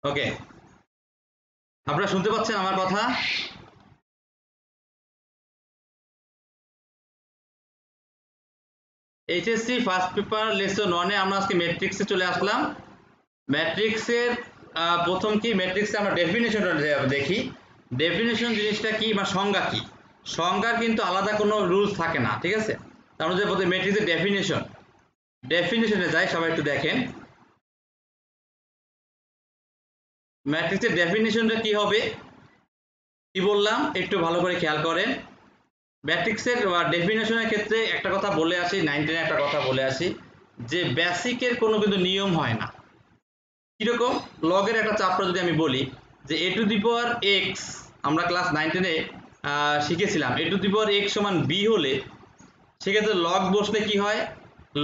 ওকে, আপনারা শুনতে পাচ্ছেন আমার কথা? এইচএসসি ফার্স্ট পেপার লেসন 1 এ আমরা আজকে ম্যাট্রিক্সে চলে আসলাম। ম্যাট্রিক্সের প্রথম কি, ম্যাট্রিক্সে আমরা ডেফিনেশনটা দেখি। ডেফিনেশন জিনিসটা কি বা সংজ্ঞা কি। সংজ্ঞার কিন্তু আলাদা কোনো রুলস থাকে না, ঠিক আছে? তার মধ্যে প্রথমে ম্যাট্রিক্সের ডেফিনেশনে যাই, সবাই একটু দেখেন ম্যাট্রিক্সের ডেফিনেশনটা কি হবে। কি বললাম একটু ভালো করে খেয়াল করেন। ম্যাট্রিক্সের ডেফিনেশনের ক্ষেত্রে একটা কথা বলে আসি, 9-10 একটা কথা বলে আসি, যে বেসিকের কোনো কিন্তু নিয়ম হয় না। কিরকম? লগের একটা চাপটা যদি আমি বলি যে a to the power x, আমরা ক্লাস 9-10 শিখেছিলাম a to the power x সমান b হলে সেক্ষেত্রে লগ বসলে কি হয়?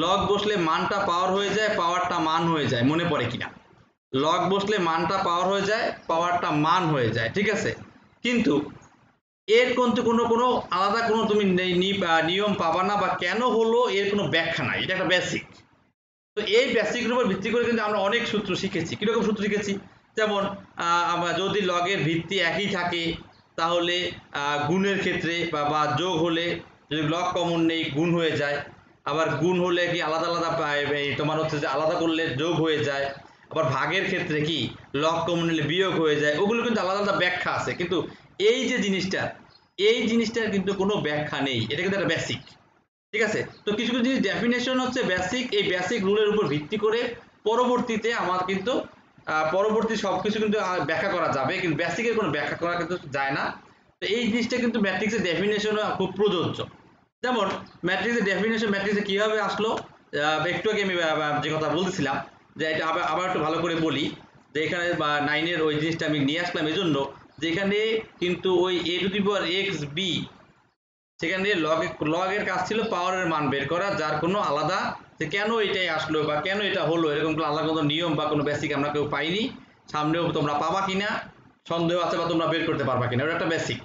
লগ বসলে মানটা পাওয়ার হয়ে যায়, পাওয়ারটা মান হয়ে যায়। মনে পড়ে কিনা? লগ বসলে মানটা পাওয়ার হয়ে যায়, পাওয়ারটা মান হয়ে যায়, ঠিক আছে? কিন্তু এর কিন্তু কোনো আলাদা কোনো তুমি নিয়ম পাবা না, বা কেন হলো এর কোনো ব্যাখ্যা নাই। এটা একটা বেসিক। তো এই বেসিকের উপর ভিত্তি করে কিন্তু আমরা অনেক সূত্র শিখেছি। কিরকম সূত্র শিখেছি? যেমন আমরা যদি লগের ভিত্তি একই থাকে তাহলে গুণের ক্ষেত্রে বা যোগ হলে যদি লগ কমন নেই গুণ হয়ে যায়, আবার গুণ হলে কি আলাদা আলাদা তোমার হচ্ছে যে আলাদা করলে যোগ হয়ে যায়, আবার ভাগের ক্ষেত্রে কি লগ কমন নিলে বিয়োগ হয়ে যায়। ওগুলো কিন্তু আলাদা আলাদা ব্যাখ্যা আছে, কিন্তু এই যে জিনিসটা, এই জিনিসটার কিন্তু কোনো ব্যাখ্যা নেই। এটা কিন্তু একটা বেসিক, ঠিক আছে? তো কিছু কিছু জিনিস ডেফিনেশন হচ্ছে বেসিক, এই বেসিক রুলের উপর ভিত্তি করে পরবর্তীতে আমার কিন্তু পরবর্তী সবকিছু কিন্তু ব্যাখ্যা করা যাবে, কিন্তু বেসিকের কোনো ব্যাখ্যা করা কিন্তু যায় না। তো এই জিনিসটা কিন্তু ম্যাট্রিক্সের ডেফিনেশনও খুব প্রযোজ্য। যেমন ম্যাট্রিক্সের ডেফিনেশন ম্যাট্রিক্সে কিভাবে আসলো, একটু আগে আমি যে কথা বলতেছিলাম, যে এটা আবার আবার একটু ভালো করে বলি, যে এখানে 9-এর ওই জিনিসটা আমি নিয়ে আসলাম এজন্য যে এখানে কিন্তু ওই a to the power X B, সেখানে লগের কাজ ছিল পাওয়ারের মান বের করা, যার কোনো আলাদা যে কেন এটাই আসলো বা কেন এটা হলো এরকম কোনো আলাদা কোনো নিয়ম বা কোনো বেসিক আমরা কেউ পাইনি। সামনেও তোমরা পাবা কিনা সন্দেহ আছে, বা তোমরা বের করতে পারবা কিনা, ওটা একটা বেসিক।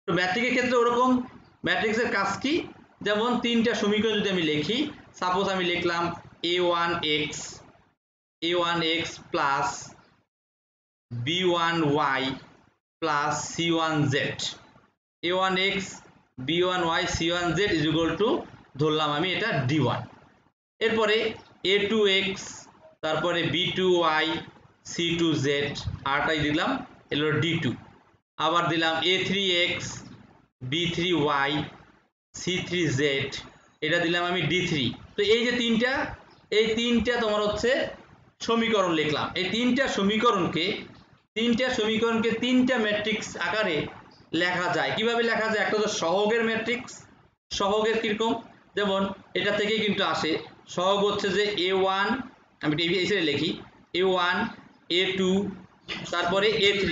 তো ম্যাট্রিকের ক্ষেত্রে ওরকম ম্যাট্রিক্সের কাজ কি, যেমন তিনটা সমীকরণ যদি আমি লিখি, সাপোজ আমি লিখলাম a1x plus b1y plus c1z, a1x b1y c1z is equal to, ধরলাম আমি এটা d1। এরপরে a2x, তারপরে b2y c2z, আরটাই দিলাম এলো d2। আবার দিলাম a3x b3y c3z, এটা দিলাম আমি d3। তো এই যে তিনটা তোমার হচ্ছে সমীকরণ লিখলাম। এই তিনটা সমীকরণকে তিনটা ম্যাট্রিক্স আকারে লেখা যায়। কিভাবে লেখা যায়? একটা তো সহগের ম্যাট্রিক্স। সহগের কিরকম? যেমন এটা থেকেই কিন্তু আসে। সহগ হচ্ছে যে a1, আমি এই সাইডে লিখি, a1 a2 তারপরে a3,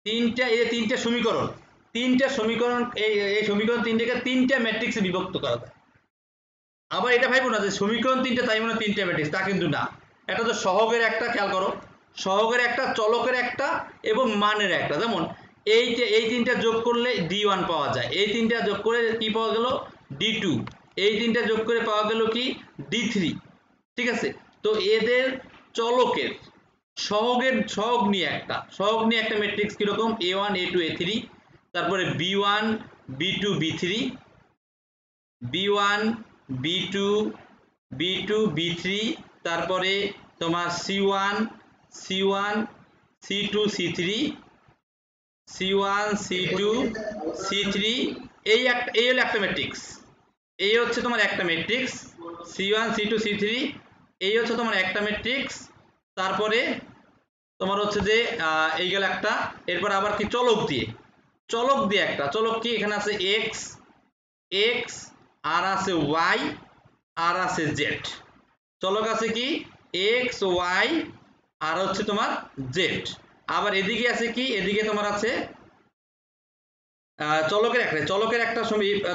তিনটা সমীকরণ। এই সমীকরণ তিনটাকে তিনটা ম্যাট্রিক্সে বিভক্ত করা যায়। আবার এটা ভাইবো না যে সমীকরণ তিনটা তাই মানে তিনটা ম্যাট্রিক্স, তা কিন্তু না। একটা তো সহগের একটা, খেয়াল করো, সহগের একটা, চলকের একটা এবং মানের একটা। যেমন এই তিনটা যোগ করলে d1 পাওয়া যায়, এই তিনটা যোগ করে কি পাওয়া গেল d2, এই তিনটা যোগ করে পাওয়া গেল কি d3, ঠিক আছে? তো এদের চলকের সহগ নিয়ে একটা ম্যাট্রিক্স কিরকম a1 a2 a3, তারপরে b1 b2 b3, b1 b2 b2 b3, তারপরে তোমার c1 c1 c2 c3 c1 c2 c3, এই হলো একটা ম্যাট্রিক্স। এই হচ্ছে তোমার একটা ম্যাট্রিক্স c1 c2 c3, এই হচ্ছে তোমার একটা ম্যাট্রিক্স। তারপরে তোমার হচ্ছে যে এই গেল একটা। এরপর আবার কি চলক দিয়ে একটা চলক কি এখানে আছে x আর আছে y আর আছে z। চলক আছে কি x y আর হচ্ছে তোমার z। আবার এদিকে আছে কি, এদিকে তোমার আছে চলকের একটা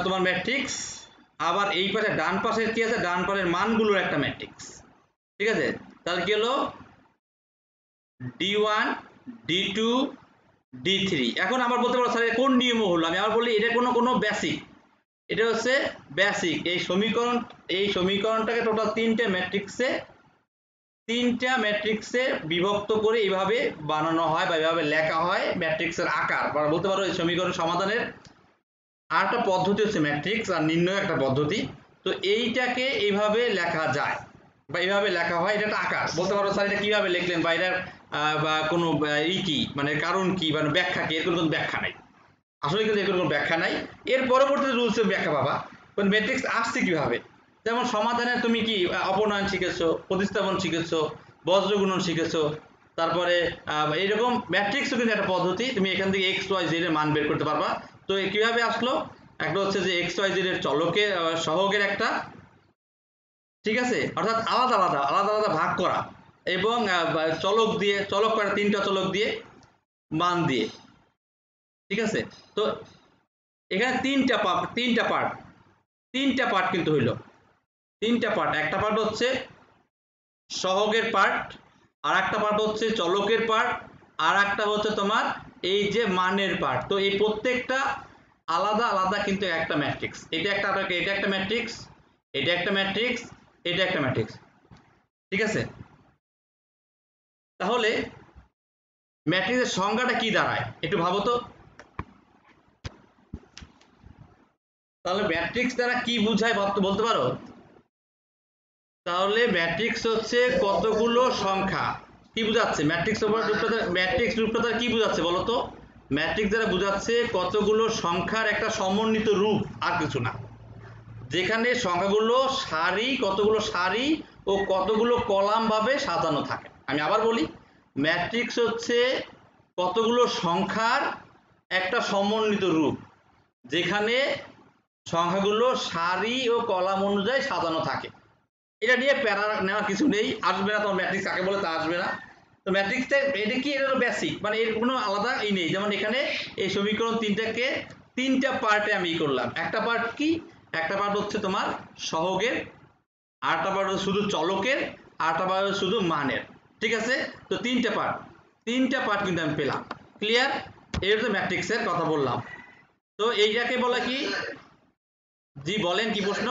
তোমার ম্যাট্রিক্স। আবার এই পাশে ডান পাশে কি আছে, ডান পাশের মানগুলোর একটা ম্যাট্রিক্স, ঠিক আছে? তাহলে কি হলো d1 d2 d3। এখন আবার বলতে পারো স্যার কোন নিয়ম হলো, আমি আবার বলি এটা কোনো বেসিক, এটা হচ্ছে বেসিক। এই সমীকরণটাকে টোটাল তিনটে ম্যাট্রিক্সে তিনটা ম্যাট্রিক্সে বিভক্ত করে এইভাবে বানানো হয় বা এইভাবে লেখা হয় ম্যাট্রিক্সের আকার, বা বলতে পারো এই সমীকরণ সমাধানের আর একটা পদ্ধতি হচ্ছে ম্যাট্রিক্স আর নির্ণয় একটা পদ্ধতি। তো এইটাকে এইভাবে লেখা যায় বা এইভাবে লেখা হয়, এটা একটা আকার। বলতে পারো স্যার এটা কিভাবে লিখলেন বা এটার বা কোনো কি মানে কারণ কি মানে ব্যাখ্যা কি, এর কোনো ব্যাখ্যা নাই আসলে, কিন্তু এর কোনো ব্যাখ্যা নাই। এর পরবর্তীতে রুলসের ব্যাখ্যা পাবা ম্যাট্রিক্স আসছে কিভাবে। যেমন সমাধানে তুমি কি অপনয়ন শিখেছো, প্রতিস্থাপন শিখেছো, বজ্রগুণন শিখেছো, তারপরে এইরকম ম্যাট্রিক্সও কিন্তু একটা পদ্ধতি, তুমি এখান থেকে এক্স ওয়াই জেড এর মান বের করতে পারবা। তো কিভাবে আসলো, একটা হচ্ছে যে এক্স ওয়াই জেড এর চলকের সহগের একটা, ঠিক আছে, অর্থাৎ আলাদা আলাদা আলাদা আলাদা ভাগ করা এবং চলক দিয়ে, চলক করা তিনটা চলক দিয়ে মান দিয়ে, ঠিক আছে। তো এখানে তিনটা পার্ট কিন্তু হইল, তিনটা পার্ট। একটা পার্ট হচ্ছে সহগের পার্ট, আর একটা পার্ট হচ্ছে চলকের পার্ট, আর একটা হচ্ছে তোমার এই যে মানের পার্ট। তো এই প্রত্যেকটা আলাদা আলাদা কিন্তু একটা ম্যাট্রিক্স। এটা একটা ম্যাট্রিক্স, এটা একটা ম্যাট্রিক্স, এটা একটা ম্যাট্রিক্স, ঠিক আছে। তাহলে ম্যাট্রিক্সের সংজ্ঞাটা কি দাঁড়ায় একটু ভাবো তো। তাহলে ম্যাট্রিক্স দ্বারা কি বুঝায় বলতে পারো। তাহলে ম্যাট্রিক্স হচ্ছে কতগুলো সংখ্যা, কি বুঝাচ্ছে ম্যাট্রিক্স রূপটা, ম্যাট্রিক্স রূপটা দ্বারা কি বুঝাচ্ছে বলো তো। ম্যাট্রিক্স দ্বারা বুঝাচ্ছে কতগুলো সংখ্যার একটা সমন্বিত রূপ, আর কিছু না। যেখানে সংখ্যাগুলো সারি, কতগুলো সারি ও কতগুলো কলাম ভাবে সাজানো থাকে। আমি আবার বলি, ম্যাট্রিক্স হচ্ছে কতগুলো সংখ্যার একটা সমন্বিত রূপ, যেখানে সংখ্যাগুলো সারি ও কলাম অনুযায়ী সাজানো থাকে। এটা নিয়ে প্যারা নেওয়ার কিছু নেই, আসবে না তোমার ম্যাট্রিক্স কাকে বলে তা আসবে না। তো ম্যাট্রিক্সটা এটা কি, এটা হলো বেসিক, মানে এর কোনো আলাদা ই নেই। যেমন এখানে এই সমীকরণ তিনটাকে তিনটা পার্টে আমি ই করলাম। একটা পার্ট কি, একটা পার্ট হচ্ছে তোমার সহগের, আরেকটা পার্ট হচ্ছে শুধু চলকের, আরেকটা পার্ট হচ্ছে শুধু মানের, ঠিক আছে। তো তিনটা পার্ট কিন্তু আমি পেলাম। ক্লিয়ার? এই হচ্ছে ম্যাট্রিক্সের কথা বললাম। তো এইটাকে বলা কি, জি বলেন কি প্রশ্ন।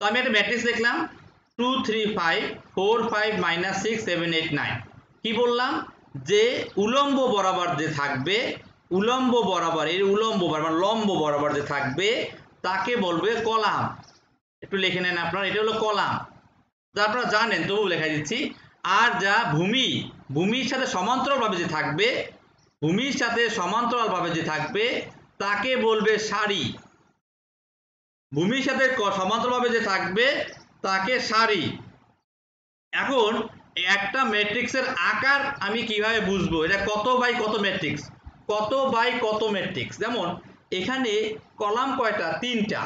তো আমি একটা ম্যাট্রিক্স লিখলাম 2 3 5 4 5 -6 7 8 9। কি বললাম, যে উলম্ব বরাবর যে থাকবে, উলম্ব বরাবর, এর উলম্ব বরাবর লম্ব বরাবর যে থাকবে তাকে বলবে কলাম। একটু লিখে নেন আপনারা, এটা হলো কলাম, যা আপনারা জানেন তবু লেখা দিচ্ছি। আর যা ভূমির সাথে সমান্তরালভাবে যে থাকবে, ভূমির সাথে সমান্তরালভাবে যে থাকবে তাকে বলবে সারি। ভূমির সাথে সমান্তরালভাবে যে থাকবে তাকে সারি। এখন একটা ম্যাট্রিক্সের আকার আমি কিভাবে বুঝবো এটা কত বাই কত ম্যাট্রিক্স, কত বাই কত ম্যাট্রিক্স। যেমন এখানে কলাম কয়টা, তিনটা,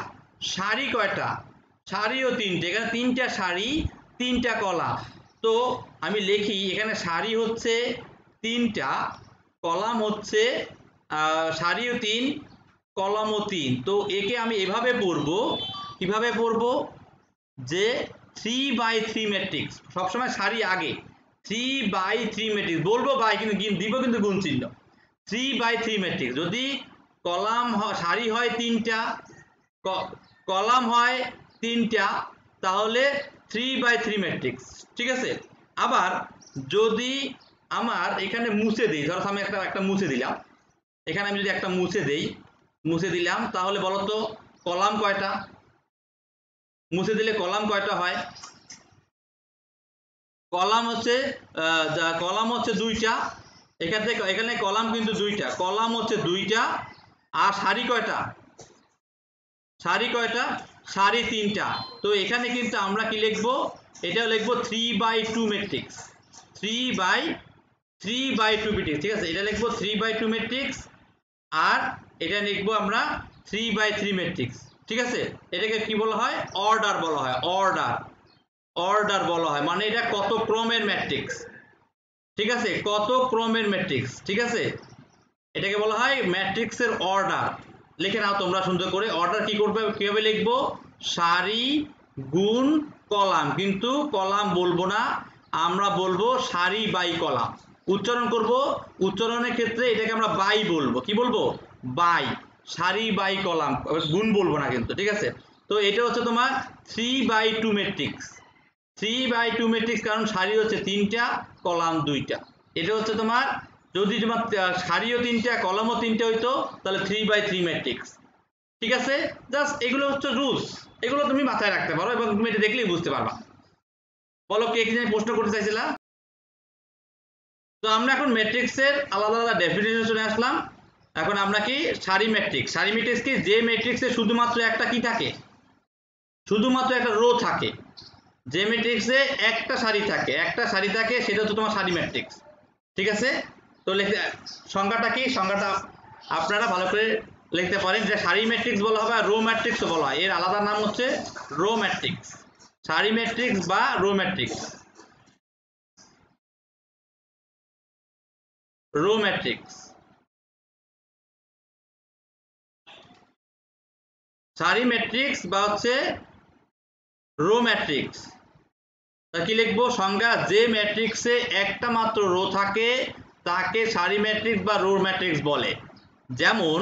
সারি কয়টা, সারিও তিনটে, এখানে তিনটা সারি তিনটা কলাম। তো আমি লিখি এখানে সারি হচ্ছে তিনটা, কলাম হচ্ছে সারিও তিন, কলামও তিন। তো একে আমি এভাবে পড়বো, কিভাবে পড়বো, যে 3/3 ম্যাট্রিক্স, সবসময় সারি আগে, 3/3 ম্যাট্রিক্স বলবো বাই, কিন্তু দিব কিন্তু গুণ চিহ্ন। 3/3 ম্যাট্রিক্স, যদি কলাম সারি হয় তিনটা, কলাম হয় তিনটা, তাহলে 3/3 ম্যাট্রিক্স, ঠিক আছে। আবার যদি আমার এখানে মুছে দিই, ধরো আমি একটা মুছে দিলাম, এখানে আমি যদি একটা মুছে দিলাম, তাহলে বলতো কলাম কয়টা, মুছে দিলে কলাম কয়টা হয়, কলাম হচ্ছে দুইটা, এখানে কলাম কিন্তু দুইটা, কলাম হচ্ছে দুইটা, আর সারি কয়টা, সারি তিনটা। তো এখানে কিন্তু আমরা কি লিখবো, এটা লিখবো 3/2 ম্যাট্রিক্স, 3/2 ম্যাট্রিক্স, ঠিক আছে। এটা লিখবো 3/2 ম্যাট্রিক্স, আর এটা লিখবো আমরা 3/3 ম্যাট্রিক্স, ঠিক আছে। এটাকে কি বলা হয়, অর্ডার বলা হয়, অর্ডার বলা হয়, মানে এটা কত ক্রমের ম্যাট্রিক্স, ঠিক আছে, কত ক্রমের ম্যাট্রিক্স, ঠিক আছে। এটাকে বলা হয় ম্যাট্রিক্সের অর্ডার। লিখে নাও তোমরা সুন্দর করে, অর্ডার কি করবে, কিভাবে লিখবো, সারি গুণ কলাম, কিন্তু কলাম বলবো না, আমরা বলবো সারি বাই কলাম। উচ্চারণ করব, উচ্চারণের ক্ষেত্রে এটাকে আমরা বাই বলবো, কি বলবো, বাই। সারি বাই কলাম, গুণ বলবো না কিন্তু, ঠিক আছে। তো এটা হচ্ছে তোমার 3/2 ম্যাট্রিক্স, 3/2 ম্যাট্রিক্স, কারণ সারি হচ্ছে 3টা, কলাম 2টা। এটা হচ্ছে তোমার, যদি তোমার সারিও 3টা কলামও 3টা হইতো তাহলে 3/3 ম্যাট্রিক্স, ঠিক আছে। জাস্ট এগুলো হচ্ছে রুলস, এগুলো তুমি মাথায় রাখতে পারো এবং তুমি এটা দেখলেই বুঝতে পারবা। বলো কে কি জানি প্রশ্ন করতে চাইছিলা? তো আমরা এখন ম্যাট্রিক্সের আলাদা আলাদা ডেফিনিশনে চলে আসলাম। এখন আমরা কি সারি ম্যাট্রিক্স, সারি ম্যাট্রিক্স কি, যে ম্যাট্রিক্সে শুধুমাত্র একটা কি থাকে, শুধুমাত্র একটা রো থাকে, যে ম্যাট্রিক্সে একটা সারি থাকে, একটা সারি থাকে, সেটা হচ্ছে তোমার সারি ম্যাট্রিক্স, ঠিক আছে। তো সংজ্ঞাটা কি, সংজ্ঞাটা আপনারা ভালো করে লিখতে পারেন, যে সারি ম্যাট্রিক্স বলা হবে আর রো ম্যাট্রিক্সও বলা হয়, এর আলাদা নাম হচ্ছে রো ম্যাট্রিক্স, সারি ম্যাট্রিক্স বা রো ম্যাট্রিক্স, রো ম্যাট্রিক্স, সারি ম্যাট্রিক্স বা হচ্ছে রো ম্যাট্রিক্স। তা কি লিখবো সংজ্ঞা, যে ম্যাট্রিক্সে একটা মাত্র রো থাকে তাকে সারি ম্যাট্রিক্স বা রো ম্যাট্রিক্স বলে। যেমন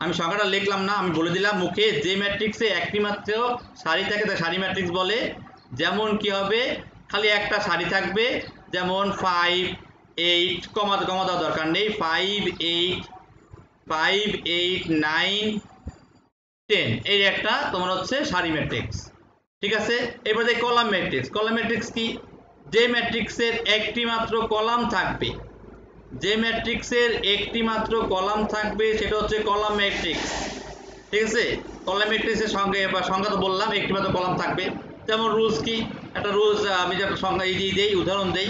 আমি সংজ্ঞাটা লিখলাম না, আমি বলে দিলাম মুখে, যে ম্যাট্রিক্সে একটি মাত্র সারি থাকে তাকে সারি ম্যাট্রিক্স বলে। যেমন কি হবে, খালি একটা সারি থাকবে, যেমন 5 8, কমা দেওয়ার দরকার নেই, 5 8 5 8 9 10, এই একটা তোমার হচ্ছে সারি ম্যাট্রিক্স, ঠিক আছে। এবার দেখি কলাম ম্যাট্রিক্স, কলাম ম্যাট্রিক্স কি, যে ম্যাট্রিক্সের একটি মাত্র কলাম থাকবে, যে ম্যাট্রিক্সের একটি মাত্র কলাম থাকবে সেটা হচ্ছে কলাম ম্যাট্রিক্স, ঠিক আছে। কলাম ম্যাট্রিক্সের সঙ্গে বা সংজ্ঞা তো বললাম, একটি মাত্র কলাম থাকবে। যেমন রুলস কি, একটা রুলস আমি যে একটা সংজ্ঞা এই দেই, উদাহরণ দেই,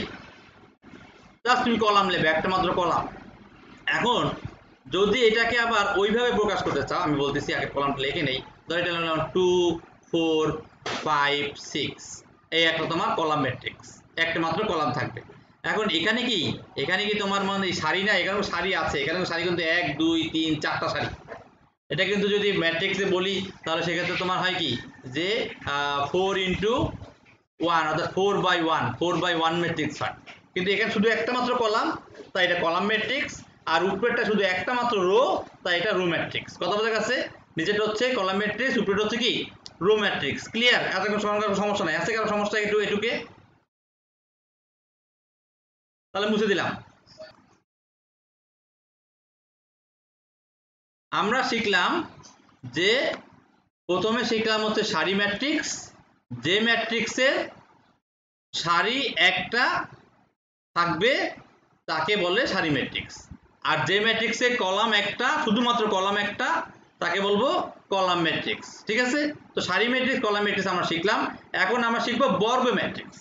জাস্ট তুমি কলাম নেবে, একটা মাত্র কলাম। এখন যদি এটাকে আবার ওইভাবে প্রকাশ করতে চাও, আমি বলতেছি আগে কলামটা লিখে নেই, ধর এটা নিলাম 2 4 5 6, এই একটা তোমার কলাম ম্যাট্রিক্স, একটা মাত্র কলাম থাকবে। এখন এখানে কি, এখানে কি তোমার মানে সারি না, এখানেও সারি আছে, এখানে সারি কিন্তু 1 2 3 4টা সারি। এটা কিন্তু যদি ম্যাট্রিক্সে বলি তাহলে সেক্ষেত্রে তোমার হয় কি, যে 4 into 1 অর্থাৎ 4/1, 4/1 ম্যাট্রিক্স হয়। কিন্তু এখানে শুধু একটা মাত্র কলাম, তাই এটা কলাম ম্যাট্রিক্স, আর উপরেরটা শুধু একটা মাত্র রো, তাই এটা রো ম্যাট্রিক্স। কথা বোঝা গেছে? নিচেটা হচ্ছে কলাম ম্যাট্রিক্স, উপরেরটা হচ্ছে কি রো ম্যাট্রিক্স। ক্লিয়ার? এত কোনো সমস্যা নাই, আছে কারো সমস্যা একটু এটুকে? তাহলে মুছে দিলাম। আমরা শিখলাম যে প্রথমে শিখলাম হচ্ছে সারি ম্যাট্রিক্স, যে ম্যাট্রিক্সের সারি একটা থাকবে তাকে বলে সারি ম্যাট্রিক্স, আর যে ম্যাট্রিক্সে কলাম একটা, শুধুমাত্র কলাম একটা, তাকে বলবো কলাম ম্যাট্রিক্স, ঠিক আছে। তো সারি ম্যাট্রিক্স, কলাম ম্যাট্রিক্স আমরা শিখলাম। এখন আমরা শিখবো বর্গ ম্যাট্রিক্স।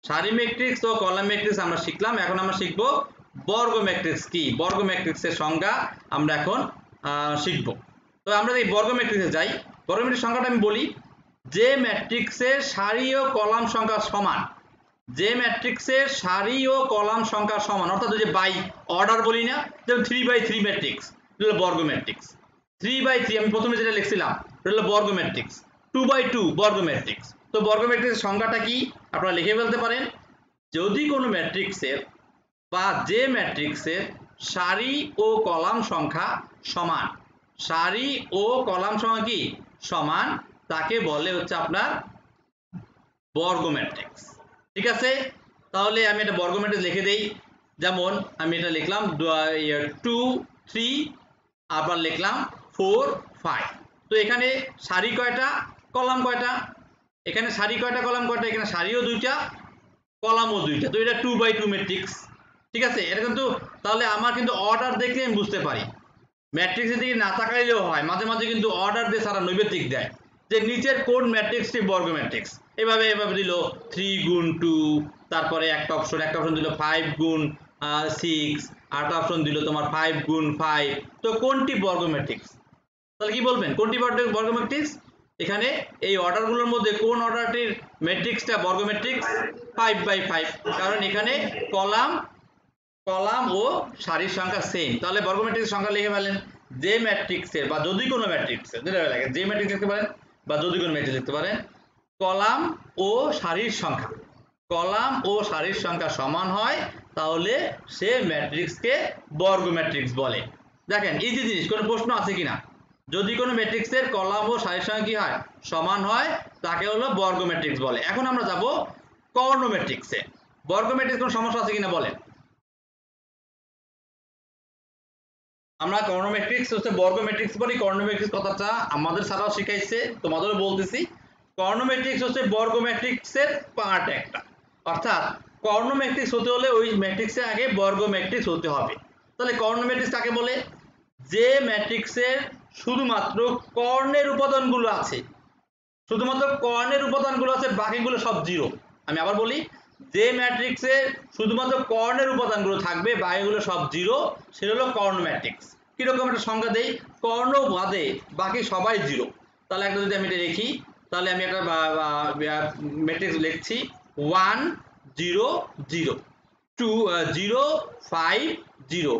সারি ম্যাট্রিক্স ও কলাম ম্যাট্রিক্স আমরা শিখলাম, এখন আমরা শিখবো বর্গ ম্যাট্রিক্স কি, বর্গ ম্যাট্রিক্সের সংজ্ঞা আমরা এখন শিখবো। তো আমরা এই বর্গ ম্যাট্রিক্সে যাই। বর্গ ম্যাট্রিক্স সংজ্ঞাটা আমি বলি, যে ম্যাট্রিক্সের সারি ও কলাম সংখ্যা সমান, যে ম্যাট্রিক্সের সারি ও কলাম সংখ্যা সমান, অর্থাৎ যে বাই অর্ডার বলি না, যেমন 3/3 ম্যাট্রিক্স, এটা হলো বর্গ ম্যাট্রিক্স। 3/3 আমি প্রথমে যেটা লিখছিলাম এটা হলো বর্গ ম্যাট্রিক্স। 2/2 বর্গ ম্যাট্রিক্স। তো বর্গ ম্যাট্রিক্সের সংজ্ঞাটা কি আপনারা লিখে ফেলতে পারেন, যদি কোনো ম্যাট্রিক্সের বা যে ম্যাট্রিক্সের সারি ও কলাম সংখ্যা সমান, সারি ও কলাম সংখ্যা কি সমান, তাকে বলে হচ্ছে আপনার বর্গ ম্যাট্রিক্স, ঠিক আছে। তাহলে আমি একটা বর্গ ম্যাট্রিক্স লিখে দেই, যেমন আমি এটা লিখলাম 2 3, আবার লিখলাম 4 5। তো এখানে সারি কয়টা, কলাম কয়টা, এখানে সারি কয়টা, কলাম কয়টা, এখানে সারিও দুইটা, কলামও দুইটা, তো এটা 2/2 ম্যাট্রিক্স, ঠিক আছে। এটা কিন্তু তাহলে আমার কিন্তু অর্ডার দেখলে আমি বুঝতে পারি, ম্যাট্রিক্সের দিকে না তাকাইলেও হয়, মাঝে মাঝে কিন্তু অর্ডার দিয়ে সারা নৈবেদিক দেয়, যে নিচের কোন ম্যাট্রিক্সটি বর্গ ম্যাট্রিক্স, এভাবে এভাবে দিল 3 গুণ 2, তারপরে একটা অপশন দিল 5 গুণ 6, আরেকটা অপশন দিল তোমার 5 গুণ 5, তো কোনটি বর্গ ম্যাট্রিক্স, তাহলে কি বলবেন কোনটি বর্গ ম্যাট্রিক্স? এখানে এই অর্ডারগুলোর মধ্যে কোন অর্ডারটির ম্যাট্রিক্সটা বর্গ ম্যাট্রিক্স? 5/5, কারণ এখানে কলাম কলাম ও সারির সংখ্যা সেম। তাহলে বর্গ ম্যাট্রিক্সের সংখ্যা লিখে ফেলেন, যে ম্যাট্রিক্সের বা যদি কোনো ম্যাট্রিক্সের, যেটা লাগে যে ম্যাট্রিক্স লিখতে পারেন বা যদি কোনো ম্যাট্রিক্স লিখতে পারেন, কলাম ও সারির সংখ্যা, কলাম ও সারির সংখ্যা সমান হয়, তাহলে সে ম্যাট্রিক্সকে বর্গ ম্যাট্রিক্স বলে। দেখেন ইজি জিনিস, কোনো প্রশ্ন আছে কিনা? যদি কোনো ম্যাট্রিক্সের কলাম ও সারির সঙ্গে কি হয় সমান হয় তাকে হলো বর্গ ম্যাট্রিক্স বলে। এখন আমরা যাব কর্ণ ম্যাট্রিক্সে। বর্গ ম্যাট্রিক্স কোনো সমস্যা আছে কিনা বলেন? আমরা কর্ণ ম্যাট্রিক্স হচ্ছে বর্গ ম্যাট্রিক্স বলি। কর্ণ ম্যাট্রিক্স কথাটা আমাদের স্যারও শিখাইছে, তোমাদেরও বলতেছি। কর্ণ ম্যাট্রিক্স হচ্ছে বর্গ ম্যাট্রিক্সের পার্ট একটা, অর্থাৎ কর্ণ ম্যাট্রিক্স হতে হলে ওই ম্যাট্রিক্সের আগে বর্গ ম্যাট্রিক্স হতে হবে। তাহলে কর্ণ ম্যাট্রিক্স কাকে বলে? যে ম্যাট্রিক্সের শুধুমাত্র কর্ণের উপাদানগুলো আছে, শুধুমাত্র কর্ণের উপাদানগুলো আছে, বাকিগুলো সব জিরো। আমি আবার বলি, যে ম্যাট্রিক্সে শুধুমাত্র কর্ণের উপাদানগুলো থাকবে বাকিগুলো সব জিরো, সেটা হলো কর্ণ ম্যাট্রিক্স। কিরকম একটা সংজ্ঞা দেই, কর্ণ বাদে বাকি সবাই জিরো। তাহলে একটা যদি আমি এটা লিখি, তাহলে আমি একটা ম্যাট্রিক্স লিখছি 1 0 0 2 0 5 0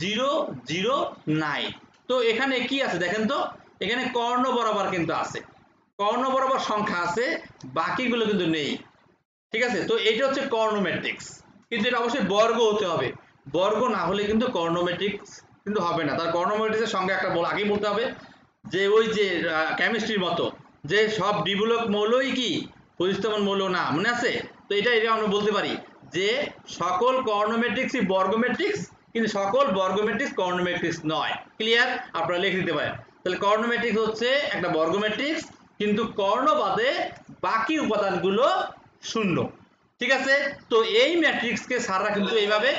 0 0 9। তো এখানে কি আছে দেখেন তো, এখানে কর্ণ বরাবর কিন্তু আছে, কর্ণ বরাবর সংখ্যা আছে, বাকিগুলো কিন্তু নেই। ঠিক আছে, তো এটা হচ্ছে কর্ণ ম্যাট্রিক্স। কিন্তু এটা অবশ্যই বর্গ হতে হবে, বর্গ না হলে কিন্তু কর্ণ ম্যাট্রিক্স কিন্তু হবে না। তার কর্ণ ম্যাট্রিক্সের সঙ্গে একটা আগেই বলতে হবে যে ওই যে কেমিস্ট্রির মতো যে সব দ্বিমূলক মৌলই কি প্রতিস্থাপন মৌল না, মনে আছে? তো এটা আমরা বলতে পারি যে সকল কর্ণ ম্যাট্রিক্সই বর্গ ম্যাট্রিক্স, কিন্তু সকল বর্গ ম্যাট্রিক্স কর্ণ ম্যাট্রিক্স নয়। ক্লিয়ার? আপনারা লিখে দিতে পারেন। তাহলে কর্ণ ম্যাট্রিক্স হচ্ছে একটা বর্গ ম্যাট্রিক্স, কিন্তু কর্ণ বাদে বাকি উপাদানগুলো শূন্য। ঠিক আছে, তো এই ম্যাট্রিক্সকে স্যাররা কিন্তু এইভাবে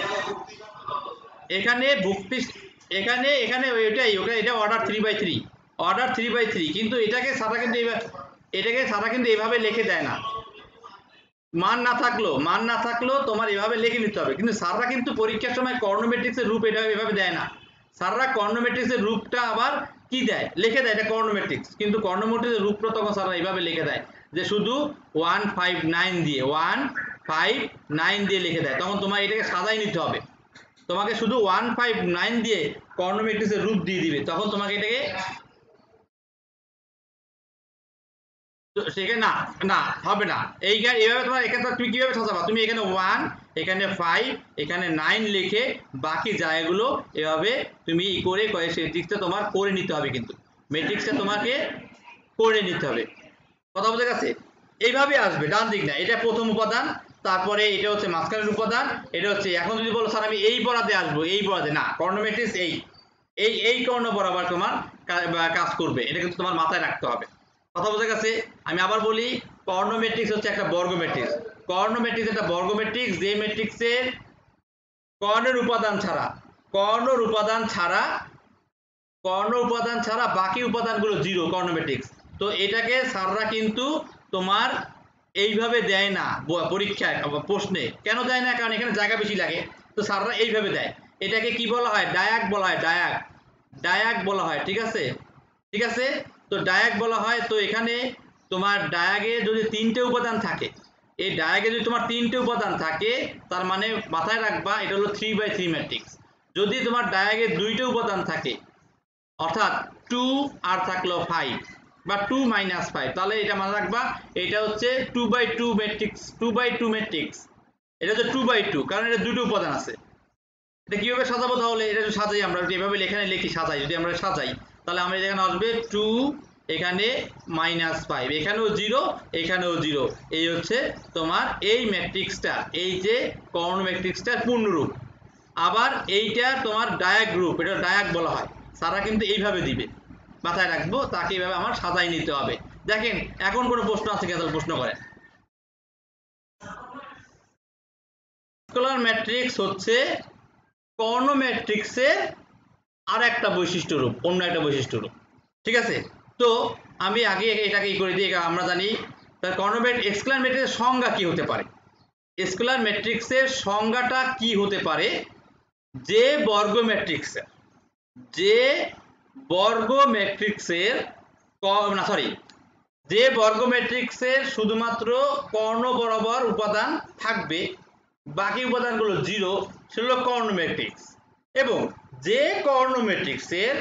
এখানে ভুক্তি, এখানে এখানে এটাই ওটা, এটা অর্ডার 3/3, অর্ডার 3/3, কিন্তু এটাকে স্যাররা কিন্তু এইভাবে লিখে দেয় না। মান না থাকলেও তোমার এভাবে লিখে নিতে হবে, কিন্তু স্যাররা কিন্তু পরীক্ষার সময় কর্ণ ম্যাট্রিক্সের রূপ এটা এভাবে দেয় না। স্যাররা কর্ণ ম্যাট্রিক্সের রূপটা আবার কি দেয়, লিখে দেয় এটা কর্ণ ম্যাট্রিক্স, কিন্তু কর্ণ ম্যাট্রিক্সের রূপটা তখন স্যাররা এইভাবে লিখে দেয় যে শুধু 159 দিয়ে 159 দিয়ে লিখে দেয়। তখন তোমার এটাকে সাজাই নিতে হবে, তোমাকে শুধু 159 দিয়ে কর্ণ ম্যাট্রিক্সের রূপ দিয়ে দিবে, তখন তোমাকে এটাকে সেখানে না না হবে না। এইভাবে তোমার এখানে তুমি কিভাবে সাজাবা, তুমি এখানে 1 এখানে 5 এখানে 9 লিখে বাকি জায়গাগুলো এভাবে তুমি করে ম্যাট্রিক্সটা তোমার করে নিতে হবে, কিন্তু ম্যাট্রিক্সটা তোমাকে করে নিতে হবে। কথা বোঝা গেছে? এইভাবে আসবে ডান দিক না, এটা প্রথম উপাদান, তারপরে এটা হচ্ছে মাঝখানের উপাদান, এটা হচ্ছে, এখন যদি বলো স্যার আমি এই বরাদে আসবো, এই বরাদে না, কর্ণ ম্যাট্রিক্স এই কর্ণ বরাবর তোমার কাজ করবে, এটা কিন্তু তোমার মাথায় রাখতে হবে। কথা বোঝা গেছে? আমি আবার বলি, কর্ণ ম্যাট্রিক্স হচ্ছে একটা বর্গ ম্যাট্রিক্স। কর্ণ ম্যাট্রিক্স একটা বর্গ ম্যাট্রিক্স যে ম্যাট্রিক্সের কর্ণের উপাদান ছাড়া, কর্ণর উপাদান ছাড়া বাকি উপাদানগুলো জিরো, কর্ণ ম্যাট্রিক্স। তো এটাকে স্যাররা কিন্তু তোমার এইভাবে দেয় না পরীক্ষায় প্রশ্নে। কেন দেয় না? কারণ এখানে জায়গা বেশি লাগে, তো স্যাররা এইভাবে দেয়। এটাকে কি বলা হয়? ডায়াগ বলা হয়, ডায়াগ বলা হয়। ঠিক আছে, ঠিক আছে, তো ডায়াগ বলা হয়। তো এখানে তোমার ডায়াগে যদি 3টে উপাদান থাকে, এই ডায়াগে যদি তোমার 3টে উপাদান থাকে, তার মানে মাথায় রাখবা এটা হলো 3/3 ম্যাট্রিক্স। যদি তোমার ডায়াগে 2টে উপাদান থাকে, অর্থাৎ 2 আর থাকলো 5 বা 2 - 5, তাহলে এটা মনে রাখবা এটা হচ্ছে 2/2 ম্যাট্রিক্স, 2/2 ম্যাট্রিক্স। এটা হচ্ছে 2/2, কারণ এটা দুটো উপাদান আছে। এটা কিভাবে সাজাবো? তাহলে এটা যদি সাজাই, আমরা এভাবে এখানে লিখি সাজাই, যদি আমরা সাজাই তাহলে আমরা এখানে আসবে 2, এখানে -5, এখানেও 0, এখানেও 0। এই হচ্ছে তোমার এই ম্যাট্রিক্সটা, এই যে কর্ণ ম্যাট্রিক্সটার পূর্ণরূপ। আবার এইটা তোমার ডায়াগ গ্রুপ, এটা ডায়াগ বলা হয়। সারা কিন্তু এইভাবে দিবে, মাথায় রাখবো, তাকে এইভাবে আমার সাজাই নিতে হবে। দেখেন এখন কোনো প্রশ্ন আছে কিনা, প্রশ্ন করেন। স্কেলার ম্যাট্রিক্স হচ্ছে কর্ণ ম্যাট্রিক্সের আর একটা বৈশিষ্ট্য রূপ, অন্য একটা বৈশিষ্ট্য রূপ। ঠিক আছে, তো আমি আগে এটাকে করে দিই। আমরা জানি তার কর্ণ ম্যাট্রিক্স, স্কেলার ম্যাট্রিক্সের সংজ্ঞা কি হতে পারে? স্কেলার ম্যাট্রিক্সের সংজ্ঞাটা কি হতে পারে? যে বর্গ ম্যাট্রিক্সের, যে বর্গ ম্যাট্রিক্সের না সরি, যে বর্গ ম্যাট্রিক্সের শুধুমাত্র কর্ণ বরাবর উপাদান থাকবে, বাকি উপাদানগুলো জিরো, সেগুলো কর্ণ ম্যাট্রিক্স। এবং যে কর্ণ ম্যাট্রিক্সের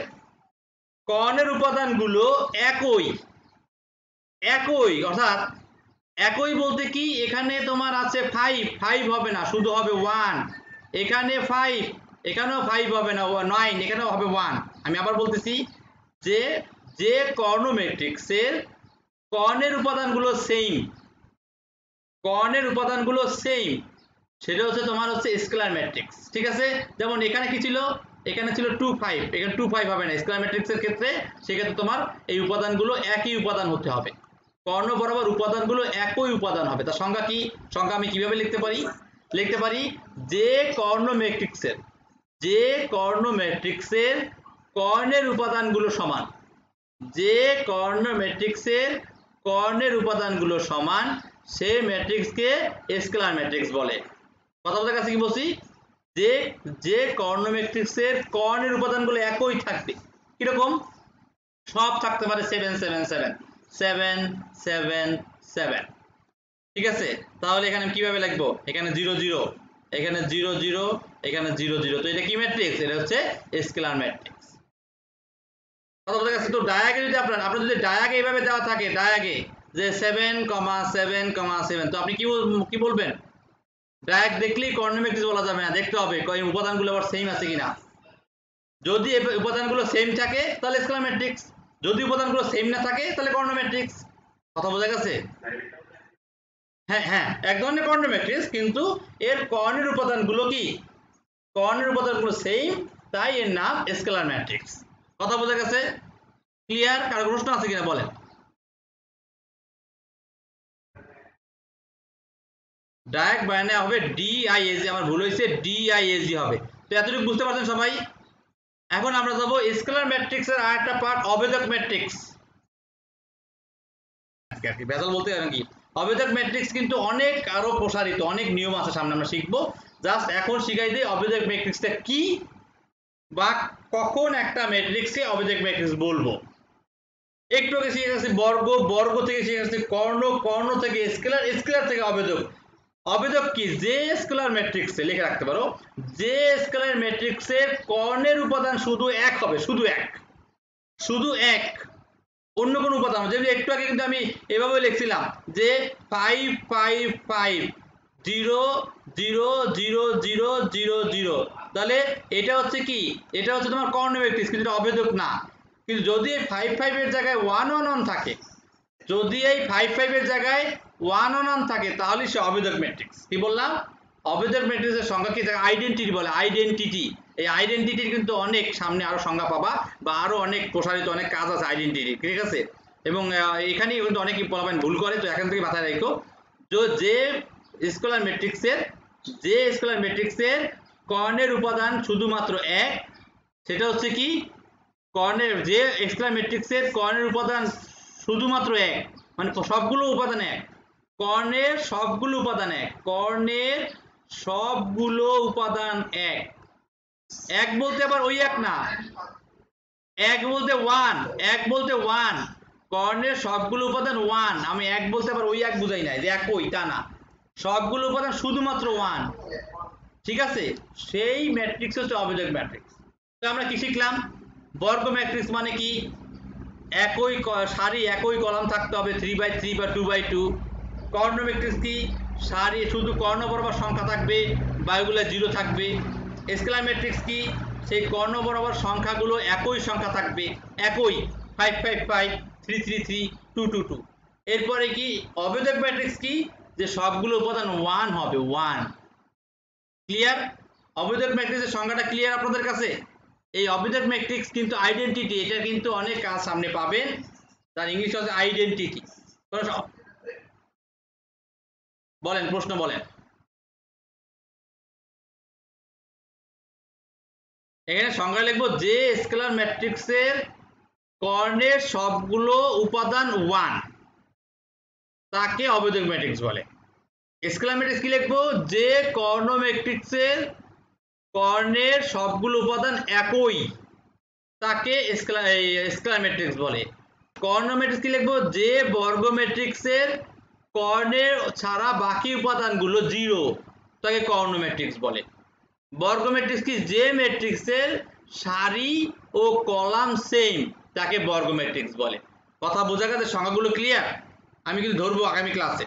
কর্ণের উপাদানগুলো একই, অর্থাৎ একই বলতে কি, এখানে তোমার আছে 5 হবে না, শুধু হবে 1, এখানে 5 এখানেও 5 হবে না 9, এখানেও হবে 1। আমি আবার বলতেছি যে যে কর্ণ ম্যাট্রিক্সের কর্ণের উপাদানগুলো সেম, কর্ণের উপাদানগুলো সেম, সেটা হচ্ছে তোমার হচ্ছে স্কেলার ম্যাট্রিক্স। ঠিক আছে, যেমন এখানে কি ছিল, এখানে ছিল 2 5, এখানে 2 5 হবে না স্কেলার ম্যাট্রিক্সের ক্ষেত্রে। সেক্ষেত্রে তোমার এই উপাদানগুলো একই উপাদান হতে হবে, কর্ণ বরাবর উপাদানগুলো একই উপাদান হবে। তার সংজ্ঞা কি? সংজ্ঞা আমি কিভাবে লিখতে পারি? লিখতে পারি যে কর্ণ ম্যাট্রিক্সের, যে কর্ণ ম্যাট্রিক্সের কর্ণের উপাদানগুলো সমান, যে কর্ণ ম্যাট্রিক্সের কর্ণের উপাদানগুলো সমান সে ম্যাট্রিক্সকে স্কেলার ম্যাট্রিক্স বলে। কথা বলতে কাছে কি বলছি? যে যে কর্ণ ম্যাট্রিক্সের কর্ণের উপাদানগুলো একই থাকবে, কিরকম? সব থাকতে পারে 7 7 7 7 7 7। ঠিক আছে, তাহলে এখানে কিভাবে লিখবো? এখানে 0 0, এখানে 0 0, এখানে 0 0, তো এটা কি ম্যাট্রিক্স? এটা হচ্ছে স্কেলার ম্যাট্রিক্স। কথা বলতে গেছে তো ডায়াগে যদি আপনার যদি ডায়াগে এইভাবে দেওয়া থাকে, ডায়াগে যে 7 7 7, তো আপনি কি বলবেন? ডায়াগ দেখলেই কর্ণ ম্যাট্রিক্স বলা যাবে না, দেখতে হবে এই উপাদানগুলো আবার সেম আছে কিনা। যদি উপাদানগুলো সেম থাকে তাহলে স্কেলার ম্যাট্রিক্স, যদি উপাদানগুলো সেম না থাকে তাহলে কর্ণ ম্যাট্রিক্স। কথা বোঝা গেছে? হ্যাঁ হ্যাঁ, এক ধরনের কর্ণ ম্যাট্রিক্স, কিন্তু এর কর্ণের উপাদানগুলো কি, কর্ণের উপাদানগুলো সেম, তাই এর নাম স্কেলার ম্যাট্রিক্স। কথা বোঝা গেছে? ক্লিয়ার? কারো প্রশ্ন আছে কিনা বলেন। ডায়াগ বানানো হবে ডিআইএজি, আমার ভুল হয়েছে, ডিআইএজি হবে। তো এতটুকু বুঝতে পারছেন সবাই? এখন আমরা যাবো স্কেলার ম্যাট্রিক্সের আরেকটা পার্ট, অবেদক ম্যাট্রিক্স। বেজাল বলতে পারেন কি, অবেদক ম্যাট্রিক্স কিন্তু অনেক আরো প্রসারিত, অনেক নিয়ম আছে, সামনে আমরা শিখবো। জাস্ট এখন শিখাই দিই অবেদক ম্যাট্রিক্সটা কি, বা কখন একটা ম্যাট্রিক্সকে অবেদক ম্যাট্রিক্স বলবো। একটু আগে শিখে গেছি বর্গ, বর্গ থেকে শিখে গেছি কর্ণ, কর্ণ থেকে স্কেলার, স্কেলার থেকে অবেদক। অবেদক কি? যে স্কেলার ম্যাট্রিক্সে, লিখে রাখতে পারো, যে স্কেলার ম্যাট্রিক্সের কর্ণের উপাদান শুধু এক হবে, শুধু এক, শুধু এক, অন্য কোনো উপাদান। যেমন একটু আগে কিন্তু আমি এভাবে লিখছিলাম যে 5 5 5 0 0 0 0 0 0, তাহলে এটা হচ্ছে কি, এটা হচ্ছে তোমার কর্ণ ম্যাট্রিক্স, কিন্তু এটা অবেদক না। কিন্তু যদি এই 5 5 এর জায়গায় 1 1 1 থাকে, যদি এই 5 5 এর জায়গায় 1 1 1 থাকে, তাহলে সে অবেদক ম্যাট্রিক্স। কি বললাম? অবেদক ম্যাট্রিক্সের সংজ্ঞা কি? আইডেন্টিটি বলে, আইডেন্টিটি। এই আইডেন্টিটির কিন্তু অনেক সামনে আরো সংজ্ঞা পাবা, বা আরো অনেক প্রসারিত অনেক কাজ আছে আইডেন্টিটি। ঠিক আছে, এবং এখানেই কিন্তু অনেকেই বলবেন ভুল করে, তো এখান থেকে মাথায় রাখো যে স্কেলার ম্যাট্রিক্সের, যে স্কেলার ম্যাট্রিক্সের কর্ণের উপাদান শুধুমাত্র এক, সেটা হচ্ছে কি, কর্ণের, যে স্কেলার ম্যাট্রিক্সের কর্ণের উপাদান শুধুমাত্র এক, মানে সবগুলো উপাদান এক, কর্ণের সবগুলো উপাদান এক, কর্ণের সবগুলো উপাদান এক। এক বলতে আবার ওই এক না, এক বলতে ওয়ান, এক বলতে ওয়ান, কর্ণের সবগুলো উপাদান ওয়ান। আমি এক বলতে আবার ওই এক বুঝাই নাই যে একই, তা না, সবগুলো উপাদান শুধুমাত্র ওয়ান। ঠিক আছে, সেই ম্যাট্রিক্স হচ্ছে অবেদক ম্যাট্রিক্স। তো আমরা কি শিখলাম? বর্গ ম্যাট্রিক্স মানে কি, একই সারি, একই কলাম থাকতে হবে 3/3 বা 2/2। কর্ণ ম্যাট্রিক্স কি, সারি শুধু কর্ণ বরাবর সংখ্যা থাকবে বা এগুলো 0 থাকবে। স্কেলার ম্যাট্রিক্স কি, সেই কর্ণ বরাবর সংখ্যাগুলো একই সংখ্যা থাকবে, একই 5 5 5 3 3 3 2 2 2। এরপরে কি অবেদক ম্যাট্রিক্স কি, যে সবগুলো উপাদান 1 হবে, 1। ক্লিয়ার? অবেদক ম্যাট্রিক্সের সংজ্ঞাটা ক্লিয়ার আপনাদের কাছে? এই অবেদক ম্যাট্রিক্স কিন্তু আইডেন্টিটি, এটা কিন্তু অনেক কাজ সামনে পাবেন, তার ইংলিশ হচ্ছে আইডেন্টিটি। বলেন, প্রশ্ন বলেন। এখানে সংজ্ঞা লিখবো, যে স্কেলার ম্যাট্রিক্সের কর্ণের সবগুলো উপাদান 1, তাকে অবেদক ম্যাট্রিক্স বলে। স্কেলার ম্যাট্রিক্স কি লিখবো? যে কর্ণ ম্যাট্রিক্সের কর্ণের সবগুলো উপাদান একই, তাকে স্কেলার ম্যাট্রিক্স বলে। কর্ণ ম্যাট্রিক্স কি লিখবো? যে বর্গ ম্যাট্রিক্সের কর্ণের ছাড়া বাকি উপাদানগুলো 0, তাকে কর্ণ ম্যাট্রিক্স বলে। বর্গ ম্যাট্রিক্স কি? যে ম্যাট্রিক্সের সারি ও কলাম সেম, তাকে বর্গ ম্যাট্রিক্স বলে। কথা বোঝা গেছে? সংজ্ঞাগুলো ক্লিয়ার? আমি কিন্তু ধরবো আগামী ক্লাসে।